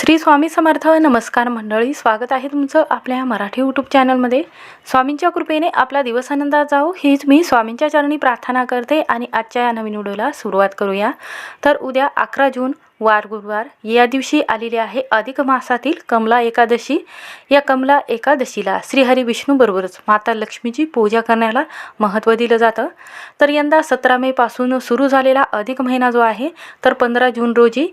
श्री स्वामी समर्थ. नमस्कार मंडळी, स्वागत आहे तुमचं आपल्या या मराठी यूट्यूब चॅनलमध्ये. स्वामींच्या कृपेने आपला दिवस आनंदात जाओ हीच मी स्वामींच्या चरणी प्रार्थना करते आणि आजच्या या नवीन व्हिडिओला सुरुवात करूया. तर उद्या 11 जून वार गुरुवार या दिवशी आलेली आहे अधिक मासातील कमला एकादशी. या कमला एकादशीला श्रीहरी विष्णूबरोबरच माता लक्ष्मीची पूजा करण्याला महत्त्व दिलं जातं. तर यंदा 17 मे पासून सुरू झालेला अधिक महिना जो आहे तर 15 जून रोजी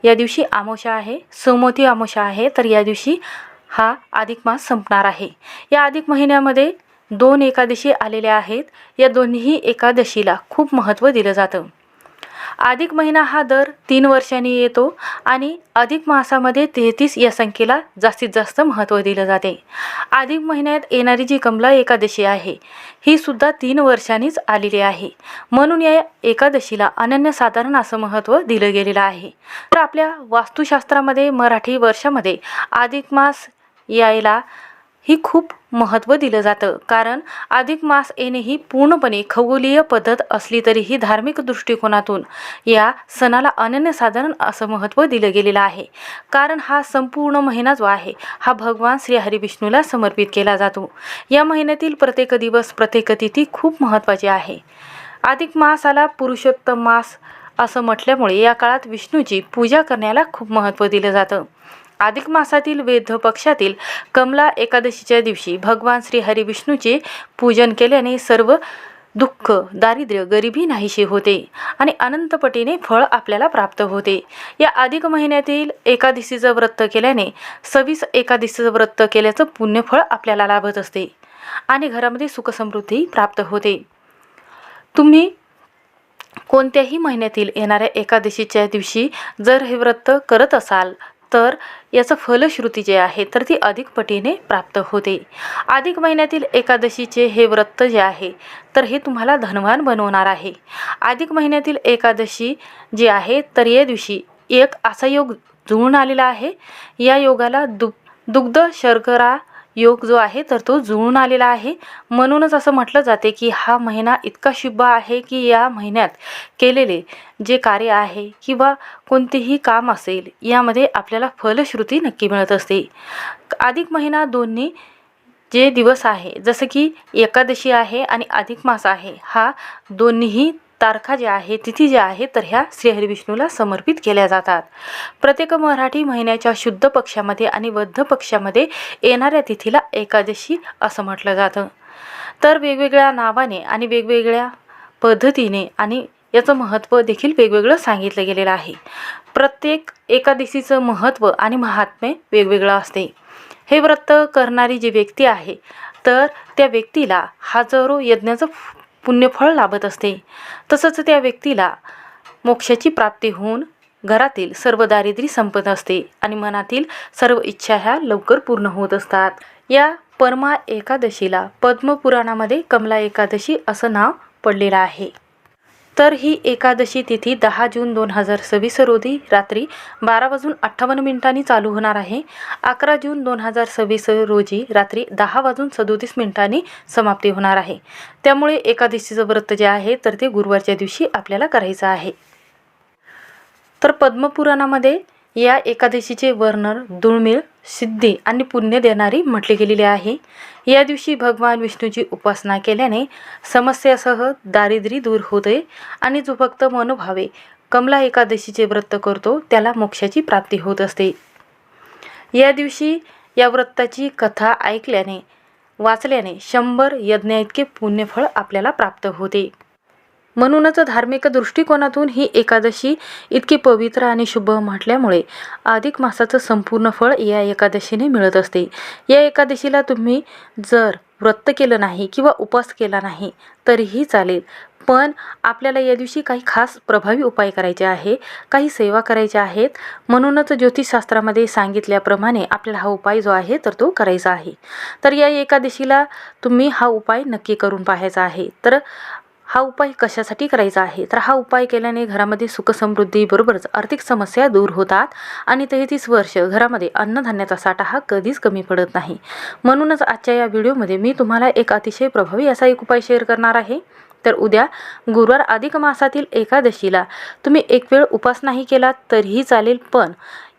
या दिवशी अमावस्या आहे, सोमवती अमावस्या आहे. तर या दिवशी हा अधिक मास संपणार आहे. या अधिक महिन्यामध्ये 2 एकादशी आलेल्या आहेत. या दोन्ही एकादशीला खूप महत्त्व दिलं जातं. अधिक महिना हा दर 3 वर्षांनी येतो आणि अधिक मासामध्ये 33 या संख्येला जास्तीत जास्त महत्त्व दिलं जाते. अधिक महिन्यात येणारी जी कमला एकादशी आहे ही सुद्धा 3 वर्षांनीच आलेली आहे, म्हणून या एकादशीला अनन्यसाधारण असं महत्त्व दिलं गेलेलं आहे. तर आपल्या वास्तुशास्त्रामध्ये मराठी वर्षामध्ये अधिक मास यायला ही खूप महत्त्व दिलं जातं, कारण अधिक मास येणे ही पूर्णपणे खगोलीय पद्धत असली तरीही धार्मिक दृष्टिकोनातून या सणाला अनन्यसाधारण असं महत्त्व दिलं गेलेलं आहे. कारण हा संपूर्ण महिना जो आहे हा भगवान श्री हरिविष्णूला समर्पित केला जातो. या महिन्यातील प्रत्येक दिवस प्रत्येक तिथी खूप महत्त्वाची आहे. अधिक मासाला पुरुषोत्तम मास असं म्हटल्यामुळे या काळात विष्णूची पूजा करण्याला खूप महत्त्व दिलं जातं. अधिक मासातील वैध पक्षातील कमला एकादशीच्या दिवशी भगवान श्री हरिविष्णूचे पूजन केल्याने सर्व दुःख, दारिद्र्य, गरिबी नाहीशी होते आणि अनंतपटीने फळ आपल्याला प्राप्त होते. या अधिक महिन्यातील एकादशीचं व्रत केल्याने 26 एकादशीचं व्रत केल्याचं पुण्यफळ आपल्याला लाभत असते आणि घरामध्ये सुखसमृद्धी प्राप्त होते. तुम्ही कोणत्याही महिन्यातील येणाऱ्या एकादशीच्या दिवशी जर हे व्रत करत असाल तर याचं फलश्रुती जे आहे तर ती अधिक पटीने प्राप्त होते. अधिक महिन्यातील एकादशीचे हे व्रत जे आहे तर हे तुम्हाला धनवान बनवणार आहे. अधिक महिन्यातील एकादशी जी आहे तर या दिवशी एक असा योग जुळून आलेला आहे. या योगाला दुग्ध शर्करा योग जो आहे तर तो जुळून आलेला आहे. म्हणूनच असं म्हटलं जाते की हा महिना इतका शुभ आहे की या महिन्यात केलेले जे कार्य आहे किंवा कोणतेही काम असेल यामध्ये आपल्याला फलश्रुती नक्की मिळत असते. अधिक महिना दोन्ही जे दिवस आहे जसं की एकादशी आहे आणि अधिक मास आहे, हा दोन्हीही तारखा ज्या आहे तिथी ज्या आहे तर ह्या श्रीहरी विष्णूला समर्पित केल्या जातात. प्रत्येक मराठी महिन्याच्या शुद्ध पक्षामध्ये आणि वद्ध पक्षामध्ये येणाऱ्या तिथीला एकादशी असं म्हटलं जातं. तर वेगवेगळ्या नावाने आणि वेगवेगळ्या पद्धतीने आणि याचं महत्त्व देखील वेगवेगळं सांगितलं गेलेलं आहे. प्रत्येक एकादशीचं महत्त्व आणि महात्म्य वेगवेगळं असते. हे व्रत करणारी जी व्यक्ती आहे तर त्या व्यक्तीला हजारो यज्ञाचं पुण्यफळ लाभत असते. तसंच त्या व्यक्तीला मोक्षाची प्राप्ती होऊन घरातील सर्व दारिद्र्य संपत असते आणि मनातील सर्व इच्छा ह्या लवकर पूर्ण होत असतात. या परमा एकादशीला पद्मपुराणामध्ये कमला एकादशी असं नाव पडलेलं आहे. तर ही एकादशी तिथी 10 जून 2026 रोजी रात्री 12:58 चालू होणार आहे. 11 जून 2026 रोजी रात्री 10:37 समाप्ती होणार आहे. त्यामुळे एकादशीचं व्रत जे आहे तर ते गुरुवारच्या दिवशी आपल्याला करायचं आहे. तर पद्मपुराणामध्ये या एकादशीचे वर्णन दुर्मिळ, सिद्धी आणि पुण्य देणारी म्हटले गेलेले आहे. या दिवशी भगवान विष्णूची उपासना केल्याने समस्यासह दारिद्र्य दूर होते आणि जो भक्त मनोभावे कमला एकादशीचे व्रत करतो त्याला मोक्षाची प्राप्ती होत असते. या दिवशी या व्रताची कथा ऐकल्याने वाचल्याने 100 यज्ञ इतके पुण्यफळ आपल्याला प्राप्त होते. म्हणूनच धार्मिक दृष्टिकोनातून ही एकादशी इतकी पवित्र आणि शुभ म्हटल्यामुळे अधिक मासाचं संपूर्ण फळ या एकादशीने मिळत असते. या एकादशीला तुम्ही जर व्रत केलं नाही किंवा उपवास केला नाही तरीही चालेल, पण आपल्याला या दिवशी काही खास प्रभावी उपाय करायचे आहे, काही सेवा करायच्या आहेत. म्हणूनच ज्योतिषशास्त्रामध्ये सांगितल्याप्रमाणे आपल्याला हा उपाय जो आहे तर तो करायचा आहे. तर या एकादशीला तुम्ही हा उपाय नक्की करून पाहायचा आहे. तर हा उपाय कशासाठी करायचा आहे तर हा उपाय केल्याने घरामध्ये सुखसमृद्धी बरोबरच आर्थिक समस्या दूर होतात आणि 33 वर्ष घरामध्ये अन्नधान्याचा साठा हा कधीच कमी पडत नाही. म्हणूनच आजच्या या व्हिडिओमध्ये मी तुम्हाला एक अतिशय प्रभावी असा एक उपाय शेअर करणार आहे. तर उद्या गुरुवार अधिक मासातील एकादशीला तुम्ही एक वेळ उपास नाही केला तरीही चालेल, पण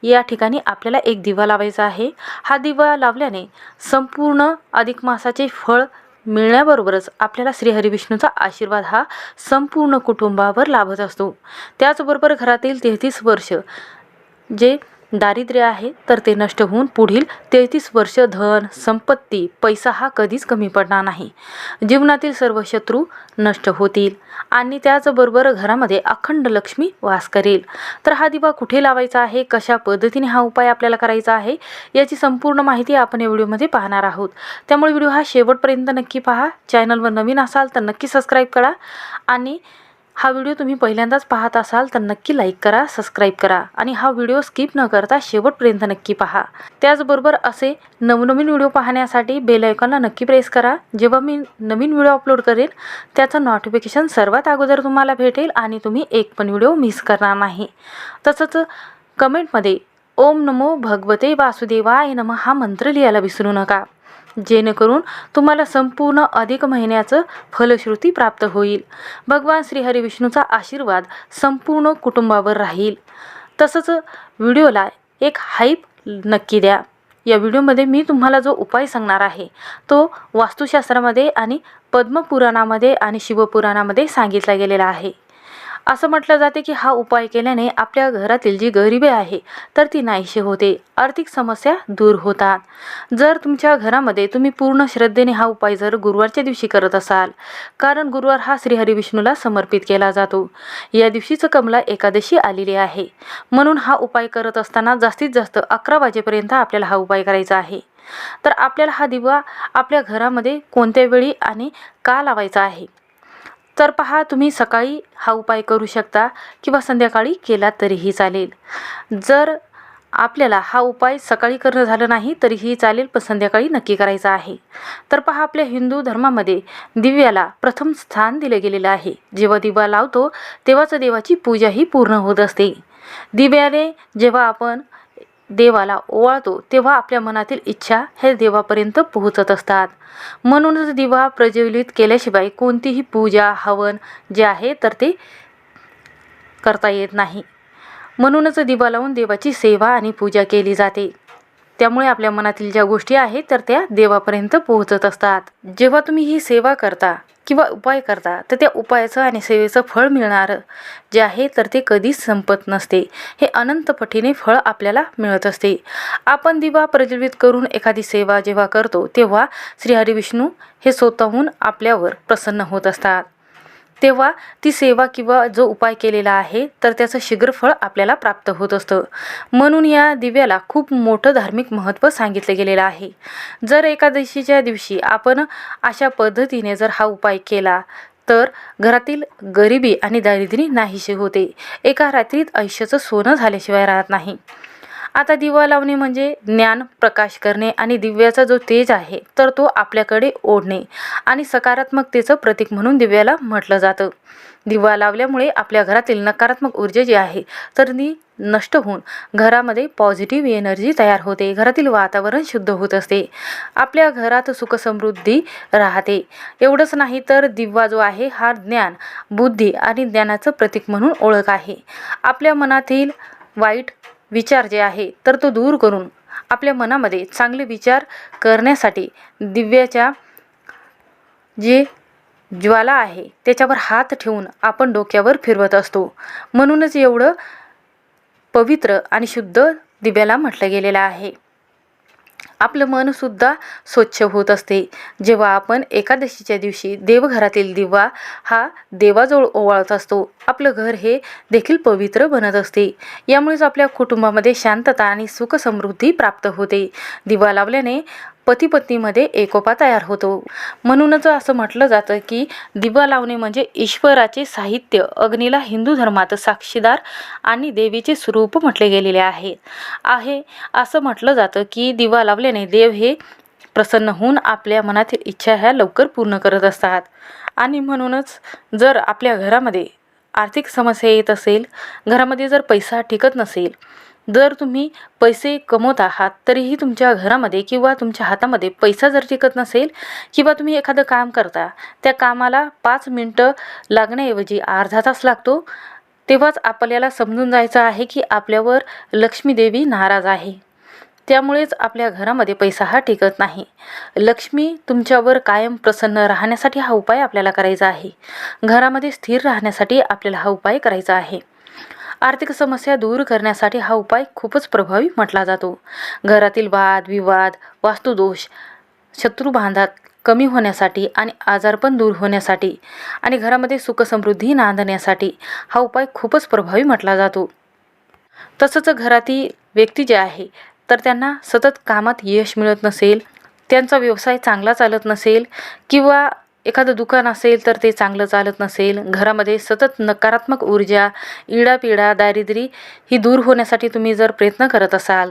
या ठिकाणी आपल्याला एक दिवा लावायचा आहे. हा दिवा लावल्याने संपूर्ण अधिक मासाचे फळ मिळण्याबरोबरच आपल्याला श्रीहरिविष्णूचा आशीर्वाद हा संपूर्ण कुटुंबावर लाभत असतो. त्याचबरोबर घरातील 33 वर्ष जे दारिद्र्य आहे तर ते नष्ट होऊन पुढील 33 वर्ष धन संपत्ती पैसा हा कधीच कमी पडणार नाही. जीवनातील सर्व शत्रू नष्ट होतील आणि त्याचबरोबर घरामध्ये अखंड लक्ष्मी वास करेल. तर हा दिवा कुठे लावायचा आहे, कशा पद्धतीने हा उपाय आपल्याला करायचा आहे याची संपूर्ण माहिती आपण या व्हिडिओमध्ये पाहणार आहोत. त्यामुळे व्हिडिओ हा शेवटपर्यंत नक्की पहा. चॅनलवर नवीन असाल तर नक्की सबस्क्राईब करा आणि हा व्हिडिओ तुम्ही पहिल्यांदाच पाहत असाल तर नक्की लाईक करा, सबस्क्राईब करा आणि हा व्हिडिओ स्किप न करता शेवटपर्यंत नक्की पहा. त्याचबरोबर असे नवनवीन व्हिडिओ पाहण्यासाठी बेल आयकॉनला नक्की प्रेस करा. जेव्हा मी नवीन व्हिडिओ अपलोड करेन त्याचं नोटिफिकेशन सर्वात अगोदर तुम्हाला भेटेल आणि तुम्ही एक पण व्हिडिओ मिस करणार नाही. तसंच कमेंटमध्ये ओम नमो भगवते वासुदेवाय नमः हा मंत्र लिहायला विसरू नका, जेणेकरून तुम्हाला संपूर्ण अधिक महिन्याचं फलश्रुती प्राप्त होईल. भगवान श्रीहरिविष्णूचा आशीर्वाद संपूर्ण कुटुंबावर राहील. तसंच व्हिडिओला एक हाईप नक्की द्या. या व्हिडिओमध्ये मी तुम्हाला जो उपाय सांगणार आहे तो वास्तुशास्त्रामध्ये आणि पद्मपुराणामध्ये आणि शिवपुराणामध्ये सांगितला गेलेला आहे. असं म्हटलं जाते की हा उपाय केल्याने आपल्या घरातील जी गरिबी आहे तर ती नाहीशी होते, आर्थिक समस्या दूर होतात. जर तुमच्या घरामध्ये तुम्ही पूर्ण श्रद्धेने हा उपाय जर गुरुवारच्या दिवशी करत असाल, कारण गुरुवार हा श्रीहरिविष्णूला समर्पित केला जातो. या दिवशीच कमला एकादशी आलेली आहे, म्हणून हा उपाय करत असताना जास्तीत जास्त 11 वाजेपर्यंत आपल्याला हा उपाय करायचा आहे. तर आपल्याला हा दिवा आपल्या घरामध्ये कोणत्या वेळी आणि का लावायचा आहे तर पहा, तुम्ही सकाळी हा उपाय करू शकता किंवा संध्याकाळी केला तरीही चालेल. जर आपल्याला हा उपाय सकाळी करणं झालं नाही तरीही चालेल, पण संध्याकाळी नक्की करायचा आहे. तर पहा, आपल्या हिंदू धर्मामध्ये दिव्याला प्रथम स्थान दिले गेलेलं आहे. जेव्हा दिवा लावतो तेव्हाच देवाची पूजाही पूर्ण होत असते. दिव्याने जेव्हा आपण देवाला ओवाळतो तेव्हा आपल्या मनातील इच्छा हे देवापर्यंत पोहोचत असतात. म्हणूनच दिवा प्रज्वलित केल्याशिवाय कोणतीही पूजा हवन जे आहे तर ते करता येत नाही. म्हणूनच दिवा लावून देवाची सेवा आणि पूजा केली जाते. त्यामुळे आपल्या मनातील ज्या गोष्टी आहेत तर त्या देवापर्यंत पोहोचत असतात. जेव्हा तुम्ही ही सेवा करता किंवा उपाय करता तर त्या उपायाचं आणि सेवेचं फळ मिळणारं जे आहे तर ते कधीच संपत नसते. हे अनंत पटीने फळ आपल्याला मिळत असते. आपण दिवा प्रज्वलित करून एखादी सेवा जेव्हा करतो तेव्हा श्रीहरिविष्णू हे स्वतःहून आपल्यावर प्रसन्न होत असतात. तेव्हा ती सेवा किंवा जो उपाय केलेला आहे तर त्याचं शीघ्र फळ आपल्याला प्राप्त होत असतं. म्हणून या दिव्याला खूप मोठं धार्मिक महत्त्व सांगितलं गेलेलं आहे. जर एकादशीच्या दिवशी आपण अशा पद्धतीने जर हा उपाय केला तर घरातील गरिबी आणि दारिद्र्य नाहीशी होते. एका रात्रीत आयुष्याचं सोनं झाल्याशिवाय राहत नाही. आता दिवा लावणे म्हणजे ज्ञान प्रकाश करणे आणि दिव्याचा जो तेज आहे तर तो आपल्याकडे ओढणे आणि सकारात्मकतेचं प्रतीक म्हणून दिव्याला म्हटलं जातं. दिवा लावल्यामुळे आपल्या घरातील नकारात्मक ऊर्जा जी आहे तर ती नष्ट होऊन घरामध्ये पॉझिटिव्ह एनर्जी तयार होते. घरातील वातावरण शुद्ध होत असते. आपल्या घरात सुखसमृद्धी राहते. एवढंच नाही तर दिवा जो आहे हा ज्ञान बुद्धी आणि ज्ञानाचं प्रतीक म्हणून ओळख आहे. आपल्या मनातील वाईट विचार जे आहे तर तो दूर करून आपल्या मनामध्ये चांगले विचार करण्यासाठी दिव्याच्या जे ज्वाला आहे त्याच्यावर हात ठेवून आपण डोक्यावर फिरवत असतो. म्हणूनच एवढं पवित्र आणि शुद्ध दिव्याला म्हटलं गेलेलं आहे. आपलं मनसुद्धा स्वच्छ होत असते. जेव्हा आपण एकादशीच्या दिवशी देवघरातील दिवा हा देवाजवळ ओवाळत असतो आपलं घर हे देखील पवित्र बनत असते. यामुळेच आपल्या कुटुंबामध्ये शांतता आणि सुख समृद्धी प्राप्त होते. दिवा लावल्याने पती पत्नीमध्ये एकोपा तयार होतो. म्हणूनच असं म्हटलं जातं की दिवा लावणे म्हणजे ईश्वराचे साहित्य. अग्नीला हिंदू धर्मात साक्षीदार आणि देवीचे स्वरूप म्हटले गेलेले आहे. असं म्हटलं जातं की दिवा लावल्याने देव हे प्रसन्न होऊन आपल्या मनातील इच्छा ह्या लवकर पूर्ण करत असतात. आणि म्हणूनच जर आपल्या घरामध्ये आर्थिक समस्या येत असेल, घरामध्ये जर पैसा टिकत नसेल, जर तुम्ही पैसे कमवत आहात तरीही तुमच्या घरामध्ये किंवा तुमच्या हातामध्ये पैसा जर टिकत नसेल किंवा तुम्ही एखादं काम करता त्या कामाला 5 मिनटं लागण्याऐवजी अर्धा तास लागतो तेव्हाच आपल्याला समजून जायचं आहे की आपल्यावर लक्ष्मी देवी नाराज आहे. त्यामुळेच आपल्या घरामध्ये पैसा हा टिकत नाही. लक्ष्मी तुमच्यावर कायम प्रसन्न राहण्यासाठी हा उपाय आपल्याला करायचा आहे. घरामध्ये स्थिर राहण्यासाठी आपल्याला हा उपाय करायचा आहे. आर्थिक समस्या दूर करण्यासाठी हा उपाय खूपच प्रभावी म्हटला जातो. घरातील वाद विवाद, वास्तुदोष, शत्रुबांधा कमी होण्यासाठी आणि आजारपण दूर होण्यासाठी आणि घरामध्ये सुखसमृद्धी नांदण्यासाठी हा उपाय खूपच प्रभावी म्हटला जातो. तसंच घरातील व्यक्ती जे आहे तर त्यांना सतत कामात यश मिळत नसेल, त्यांचा व्यवसाय चांगला चालत नसेल किंवा एखादं दुकान असेल तर ते चांगलं चालत नसेल, घरामध्ये सतत नकारात्मक ऊर्जा, इडापिडा, दारिद्र्य ही दूर होण्यासाठी तुम्ही जर प्रयत्न करत असाल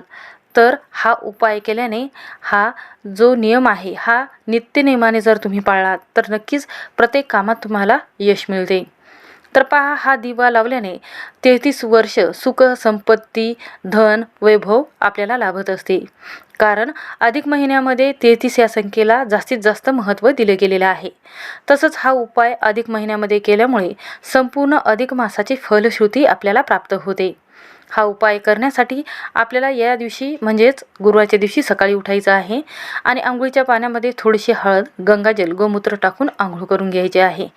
तर हा उपाय केल्याने हा जो नियम आहे हा नित्यनेमाने जर तुम्ही पाळलात तर नक्कीच प्रत्येक कामात तुम्हाला यश मिळते. तर पहा, हा दिवा लावल्याने 33 वर्ष सुख संपत्ती धन वैभव आपल्याला लाभत असते. कारण अधिक महिन्यामध्ये 33 या संख्येला जास्तीत जास्त महत्त्व दिले गेलेले आहे. तसंच हा उपाय अधिक महिन्यामध्ये केल्यामुळे संपूर्ण अधिक मासाची फलश्रुती आपल्याला प्राप्त होते. हा उपाय करण्यासाठी आपल्याला या दिवशी म्हणजेच गुरुवारच्या दिवशी सकाळी उठायचं आहे आणि आंघोळीच्या पाण्यामध्ये थोडीशी हळद, गंगाजल, गोमूत्र टाकून आंघोळ करून घ्यायचे आहे.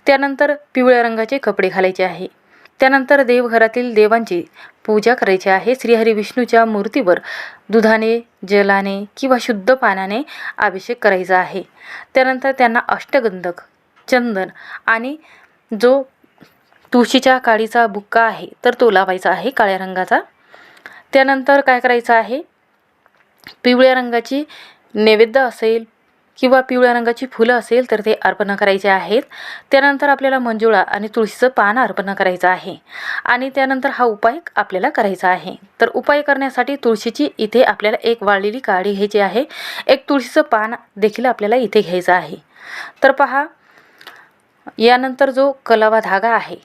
त्यानंतर पिवळ्या रंगाचे कपडे घालायचे आहे. त्यानंतर देवघरातील देवांची पूजा करायची आहे. श्रीहरी विष्णूच्या मूर्तीवर दुधाने, जलाने किंवा शुद्ध पाण्याने अभिषेक करायचा आहे. त्यानंतर त्यांना अष्टगंधक, चंदन आणि जो तुळशीच्या काडीचा बुक्का आहे तर तो लावायचा आहे काळ्या रंगाचा. त्यानंतर काय करायचं आहे, पिवळ्या रंगाची नैवेद्य असेल किंवा पिवळ्या रंगाची फुलं असेल तर ते अर्पण करायचे आहेत. त्यानंतर आपल्याला मंजुळा आणि तुळशीचं पान अर्पण करायचं आहे आणि त्यानंतर हा उपाय आपल्याला करायचा आहे. तर उपाय करण्यासाठी तुळशीची इथे आपल्याला एक वाळलेली काडी घ्यायची आहे. एक तुळशीचं पान देखील आपल्याला इथे घ्यायचं आहे. तर पहा, यानंतर जो कलावा धागा आहे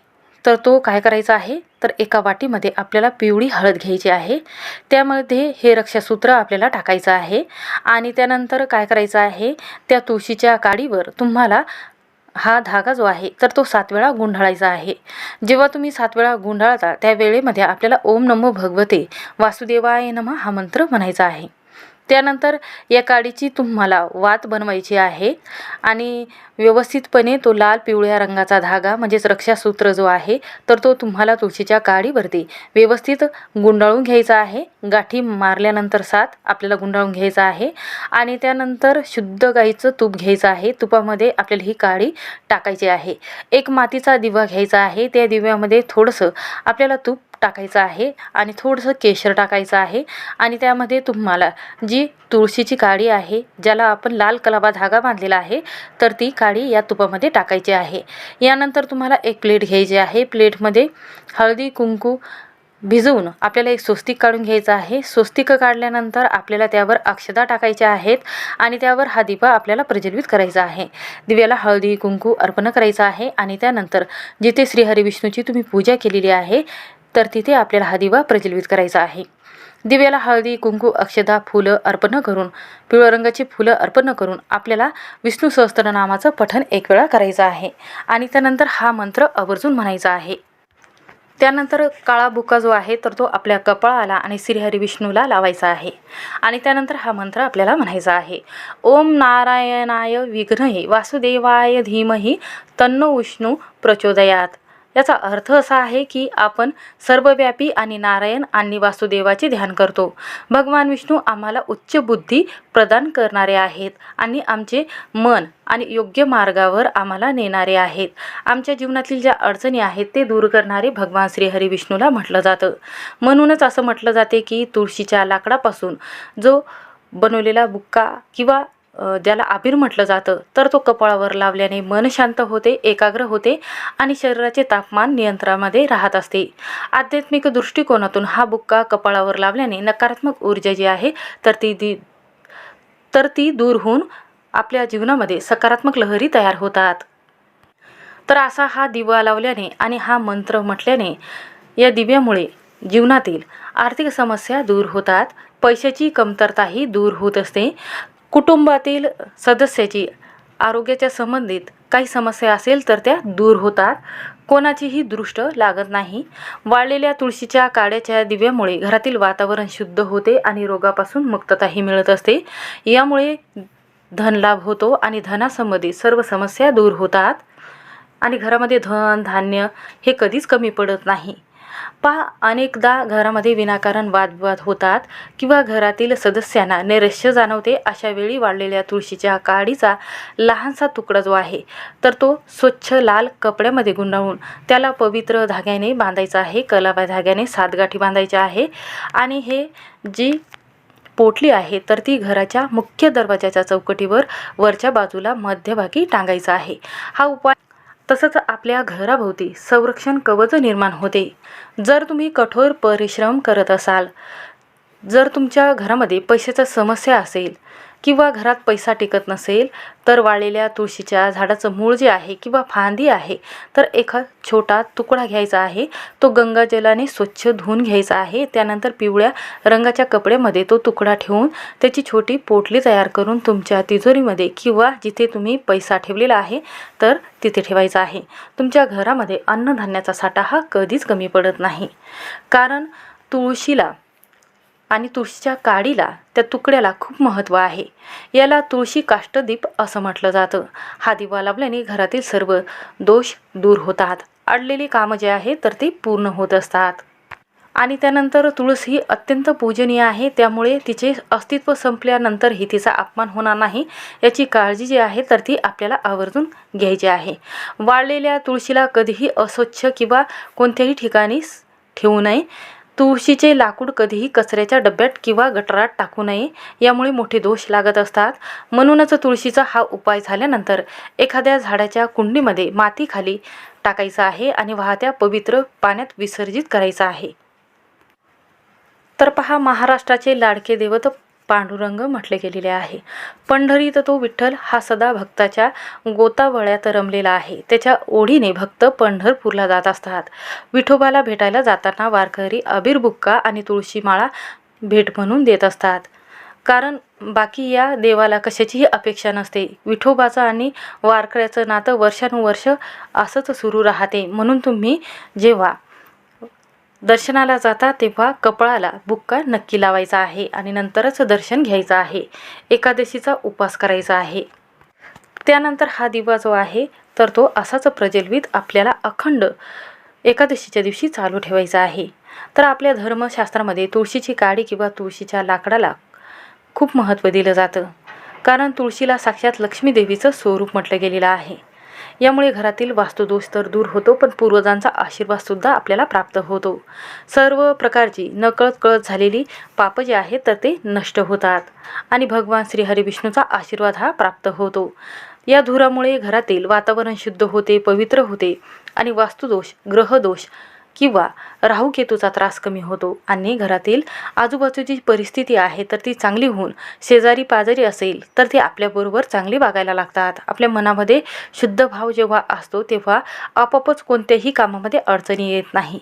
तर तो काय करायचा आहे, तर एका वाटीमध्ये आपल्याला पिवळी हळद घ्यायची आहे. त्यामध्ये हे रक्षासूत्र आपल्याला टाकायचं आहे आणि त्यानंतर काय करायचं आहे, त्या तुळशीच्या काडीवर तुम्हाला हा धागा जो आहे तर तो 7 वेळा गुंडाळायचा आहे. जेव्हा तुम्ही 7 वेळा गुंडाळता त्या वेळेमध्ये आपल्याला ओम नमो भगवते वासुदेवाय नमः हा मंत्र म्हणायचा आहे. त्यानंतर या काडीची तुम्हाला वात बनवायची आहे आणि व्यवस्थितपणे तो लाल पिवळ्या रंगाचा धागा म्हणजेच रक्षासूत्र जो आहे तर तो तुम्हाला तुळशीच्या काडीवरती व्यवस्थित गुंडाळून घ्यायचा आहे. गाठी मारल्यानंतर 7 आपल्याला गुंडाळून घ्यायचा आहे आणि त्यानंतर शुद्ध गाईचं तूप घ्यायचं आहे. तुपामध्ये आपल्याला ही काडी टाकायची आहे. एक मातीचा दिवा घ्यायचा आहे. त्या दिव्यामध्ये थोडंसं आपल्याला तूप टाकायचं आहे आणि थोडंसं केशर टाकायचं आहे आणि त्यामध्ये तुम्हाला जी तुळशीची काडी आहे ज्याला आपण लाल कलावा धागा बांधलेला आहे तर ती काडी या तुपामध्ये टाकायची आहे. यानंतर तुम्हाला एक प्लेट घ्यायची आहे. प्लेटमध्ये हळदी कुंकू भिजवून आपल्याला एक स्वस्तिक काढून घ्यायचं आहे. स्वस्तिक काढल्यानंतर आपल्याला त्यावर अक्षता टाकायच्या आहेत आणि त्यावर हा दिवा आपल्याला प्रज्वलित करायचा आहे. दिव्याला हळदी कुंकू अर्पण करायचं आहे आणि त्यानंतर जिथे श्रीहरी विष्णूची तुम्ही पूजा केलेली आहे तर तिथे आपल्याला हा दिवा प्रज्वलित करायचा आहे. दिव्याला हळदी कुंकू अक्षता फुलं अर्पण करून, पिवळ्या रंगाची फुलं अर्पण करून आपल्याला विष्णू सहस्त्रनामाचं पठण 1 वेळा करायचं आहे आणि त्यानंतर हा मंत्र आवर्जून म्हणायचा आहे. त्यानंतर काळा बुक्का जो आहे तर तो आपल्या कपाळाला आणि श्रीहरी विष्णूला लावायचा आहे आणि त्यानंतर हा मंत्र आपल्याला म्हणायचा आहे. ओम नारायणाय विघ्नहे वासुदेवाय धीमहि तन्नो विष्णू प्रचोदयात. याचा अर्थ असा आहे की आपण सर्वव्यापी आणि नारायण आणि वासुदेवाचे ध्यान करतो. भगवान विष्णू आम्हाला उच्च बुद्धी प्रदान करणारे आहेत आणि आमचे मन आणि योग्य मार्गावर आम्हाला नेणारे आहेत. आमच्या जीवनातील ज्या अडचणी आहेत ते दूर करणारे भगवान श्रीहरी विष्णूला म्हटलं जातं. म्हणूनच असं म्हटलं जाते की तुळशीच्या लाकडापासून जो बनवलेला बुक्का किंवा ज्याला आबीर म्हटलं जातं तर तो कपाळावर लावल्याने मन शांत होते, एकाग्र होते आणि शरीराचे तापमान नियंत्रणामध्ये राहत असते. आध्यात्मिक दृष्टिकोनातून हा बुक्का कपाळावर लावल्याने नकारात्मक ऊर्जा जी आहे तर ती दूर होऊन आपल्या जीवनामध्ये सकारात्मक लहरी तयार होतात. तर असा हा दिवा लावल्याने आणि हा मंत्र म्हटल्याने या दिव्यामुळे जीवनातील आर्थिक समस्या दूर होतात, पैशाची कमतरताही दूर होत असते. कुटुंबातील सदस्याची आरोग्याच्या संबंधित काही समस्या असेल तर त्या दूर होतात. कोणाचीही दृष्ट लागत नाही. वाळलेल्या तुळशीच्या काड्याच्या दिव्यामुळे घरातील वातावरण शुद्ध होते आणि रोगापासून मुक्तताही मिळत असते. यामुळे धनलाभ होतो आणि धनासंबंधित सर्व समस्या दूर होतात आणि घरामध्ये धन धान्य हे कधीच कमी पडत नाही. पहा, अनेकदा घरामध्ये विनाकारण वादविवाद होतात किंवा घरातील सदस्यांना नैराश्य जाणवते. अशा वेळी वाळलेल्या तुळशीच्या काडीचा लहानसा तुकडा जो आहे तर तो स्वच्छ लाल कपड्यामध्ये गुंडाळून त्याला पवित्र धाग्याने बांधायचा आहे. कलाबाई धाग्याने 7 गाठी बांधायच्या आहे आणि हे जी पोटली आहे तर ती घराच्या मुख्य दरवाजाच्या चौकटीवर वरच्या बाजूला मध्यभागी टांगायचा आहे. हा उपाय तसंच आपल्या घराभोवती संरक्षण कवच निर्माण होते. जर तुम्ही कठोर परिश्रम करत असाल, जर तुमच्या घरामध्ये पैशाची समस्या असेल किंवा घरात पैसा टिकत नसेल तर वाळलेल्या तुळशीच्या झाडाचं मूळ जे आहे किंवा फांदी आहे तर एका छोटा तुकडा घ्यायचा आहे. तो गंगाजलाने स्वच्छ धुवून घ्यायचा आहे. त्यानंतर पिवळ्या रंगाच्या कपड्यामध्ये तो तुकडा ठेवून त्याची छोटी पोटली तयार करून तुमच्या तिजोरीमध्ये किंवा जिथे तुम्ही पैसा ठेवलेला आहे तर तिथे ठेवायचा आहे. तुमच्या घरामध्ये अन्नधान्याचा साठा हा कधीच कमी पडत नाही. कारण तुळशीला आणि तुळशीच्या काडीला त्या तुकड्याला खूप महत्त्व आहे. याला तुळशी काष्टदीप असं म्हटलं जातं. हा दिवा लावल्याने घरातील सर्व दोष दूर होतात. अडलेली कामं जे आहे तर ती पूर्ण होत असतात. आणि त्यानंतर तुळस ही अत्यंत पूजनीय आहे. त्यामुळे तिचे अस्तित्व संपल्यानंतरही तिचा अपमान होणार नाही याची काळजी जी आहे तर ती आपल्याला आवर्जून घ्यायची आहे. वाळलेल्या तुळशीला कधीही अस्वच्छ किंवा कोणत्याही ठिकाणी ठेवू नये. तुळशीचे लाकूड कधीही कचऱ्याच्या डब्यात किंवा गटारात टाकू नये. यामुळे मोठे दोष लागत असतात. म्हणूनच तुळशीचा हा उपाय झाल्यानंतर एखाद्या झाडाच्या कुंडीमध्ये माती खाली टाकायचा आहे आणि वाहत्या पवित्र पाण्यात विसर्जित करायचा आहे. तर पहा, महाराष्ट्राचे लाडके दैवत पांडुरंग म्हटले गेलेले आहे. पंढरीत तो विठ्ठल हा सदा भक्ताच्या गोतावळ्यात रमलेला आहे. त्याच्या ओढीने भक्त पंढरपूरला जात असतात. विठोबाला भेटायला जाताना वारकरी अबीर बुक्का आणि तुळशी माळा भेट म्हणून देत असतात. कारण बाकी या देवाला कशाचीही अपेक्षा नसते. विठोबाचं आणि वारकऱ्याचं नातं वर्षानुवर्ष असंच सुरू राहते. म्हणून तुम्ही जेव्हा दर्शनाला जाता तेव्हा कपाळाला बुक्का नक्की लावायचा आहे आणि नंतरच दर्शन घ्यायचं आहे. एकादशीचा उपवास करायचा आहे. त्यानंतर हा दिवा जो आहे तर तो असाच प्रज्वलित आपल्याला अखंड एकादशीच्या दिवशी चालू ठेवायचा आहे. तर आपल्या धर्मशास्त्रामध्ये तुळशीची काडी किंवा तुळशीच्या लाकडाला खूप महत्त्व दिलं जातं. कारण तुळशीला साक्षात लक्ष्मी देवीचं स्वरूप म्हटलं गेलेलं आहे. यामुळे घरातील वास्तुदोष तर दूर होतो, पण पूर्वजांचा आशीर्वादसुद्धा आपल्याला प्राप्त होतो. सर्व प्रकारची नकळत कळत झालेली पाप जे आहेत तर ते नष्ट होतात आणि भगवान श्री हरी विष्णूचा आशीर्वाद हा प्राप्त होतो. या धुरामुळे घरातील वातावरण शुद्ध होते, पवित्र होते आणि वास्तुदोष, ग्रहदोष किंवा राहुकेतूचा त्रास कमी होतो आणि घरातील आजूबाजूची परिस्थिती आहे तर ती चांगली होऊन शेजारी पाजारी असेल तर ते आपल्याबरोबर चांगली वागायला लागतात. आपल्या मनामध्ये शुद्ध भाव जेव्हा असतो तेव्हा आपोआपच कोणत्याही कामामध्ये अडचणी येत नाही.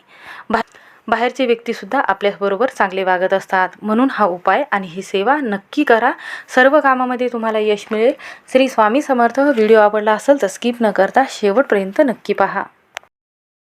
बाहेरचे व्यक्तीसुद्धा आपल्याबरोबर चांगले वागत असतात. म्हणून हा उपाय आणि ही सेवा नक्की करा. सर्व कामामध्ये तुम्हाला यश मिळेल. श्री स्वामी समर्थ. व्हिडिओ आवडला असेल तर स्किप न करता शेवटपर्यंत नक्की पहा.